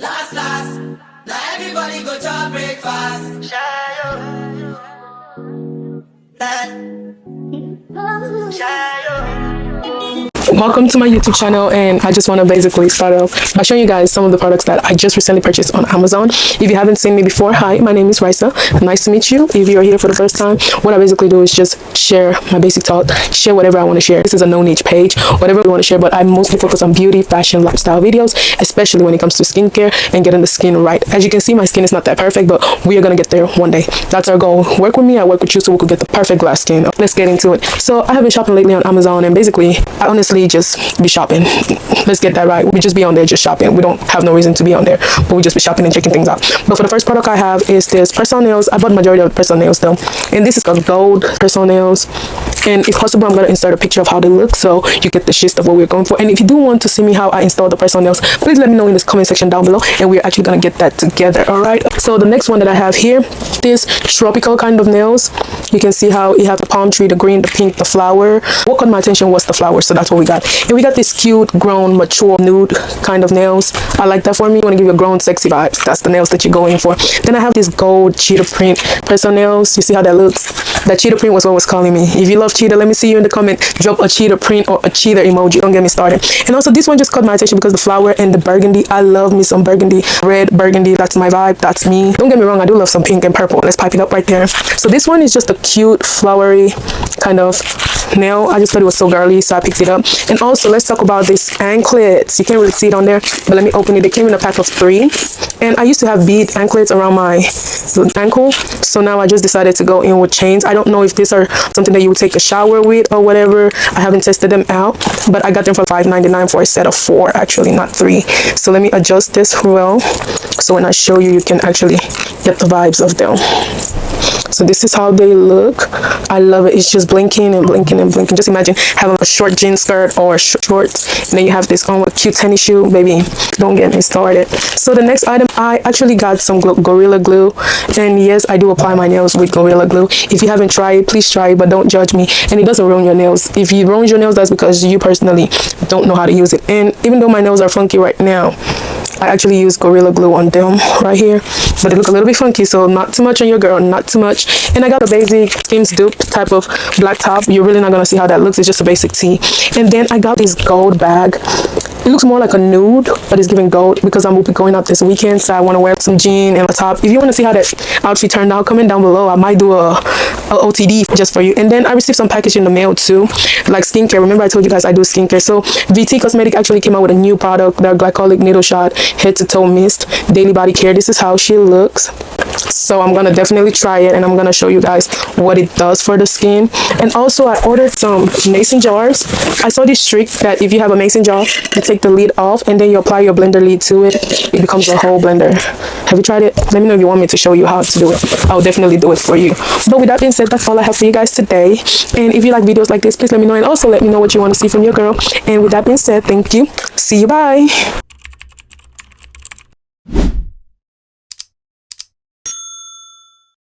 Last, now everybody go to breakfast. Shayo, shayo. Welcome to my YouTube channel, and I just want to basically start off by showing you guys some of the products that I just recently purchased on Amazon. If you haven't seen me before, hi, my name is Raisa. Nice to meet you. If you are here for the first time, what I basically do is just share my basic thought, share whatever I want to share. This is a no niche page, whatever you want to share, but I mostly focus on beauty, fashion, lifestyle videos, especially when it comes to skincare and getting the skin right. As you can see, my skin is not that perfect, but we are going to get there one day. That's our goal. Work with me, I work with you, so we could get the perfect glass skin. Let's get into it. So I have been shopping lately on Amazon, and basically I honestly just be shopping. Let's get that right. We just be on there just shopping. We don't have no reason to be on there, but we just be shopping and checking things out. But for the first product I have is this press-on nails. I bought the majority of the press-on nails though, and this is called gold press-on nails. And if possible, I'm going to insert a picture of how they look so you get the gist of what we're going for. And if you do want to see me how I install the press-on nails, please let me know in the comment section down below, and we're actually going to get that together. All right, so the next one that I have here, this tropical kind of nails. You can see how it has the palm tree, the green, the pink, the flower. What caught my attention was the flower, so that's what we got. And we got this cute, grown, mature, nude kind of nails. I like that for me. You want to give you a grown, sexy vibes. That's the nails that you're going for. Then I have this gold cheetah print press-on nails. You see how that looks? That cheetah print was what was calling me. If you love cheetah, let me see you in the comment. Drop a cheetah print or a cheetah emoji. Don't get me started. And also this one just caught my attention because the flower and the burgundy. I love me some burgundy. Red burgundy, that's my vibe. That's me. Don't get me wrong, I do love some pink and purple. Let's pipe it up right there. So this one is just a cute, flowery kind of nail. I just thought it was so girly, so I picked it up. And also let's talk about these anklets. You can't really see it on there, but let me open it. They came in a pack of 3, and I used to have bead anklets around my ankle, so now I just decided to go in with chains. I don't know if these are something that you would take a shower with or whatever. I haven't tested them out, but I got them for $5.99 for a set of 4, actually, not 3. So let me adjust this well, so when I show you, you can actually get the vibes of them. So this is how they look. I love it. It's just blinking and blinking and blinking. Just imagine having a short jean skirt or shorts, and then you have this on with cute tennis shoe. Baby, don't get me started. So the next item, I actually got some Gorilla Glue, and yes, I do apply my nails with Gorilla Glue. If you haven't tried it, please try it, but don't judge me. And it doesn't ruin your nails. If you ruin your nails, that's because you personally don't know how to use it. And even though my nails are funky right now, I actually use Gorilla Glue on them right here, but they look a little bit funky, so not too much on your girl, not too much. And I got a basic Skims dupe type of black top. You're really not gonna see how that looks. It's just a basic tee. And then I got this gold bag. It looks more like a nude, but it's giving gold because I'm going out this weekend, so I want to wear some jean and a top. If you want to see how that outfit turned out, comment down below. I might do a OTD just for you. And then I received some package in the mail too, like skincare. Remember I told you guys I do skincare. So VT Cosmetic actually came out with a new product, their glycolic needle shot head to toe mist daily body care. This is how she looks. So I'm gonna definitely try it, and I'm gonna show you guys what it does for the skin. And also I ordered some mason jars. I saw this trick that if you have a mason jar, you take the lid off and then you apply your blender lid to it. It becomes a whole blender. Have you tried it? Let me know if you want me to show you how to do it. I'll definitely do it for you. But with that being said, that's all I have for you guys today. And if you like videos like this, please let me know, and also let me know what you want to see from your girl. And with that being said, thank you. See you. Bye.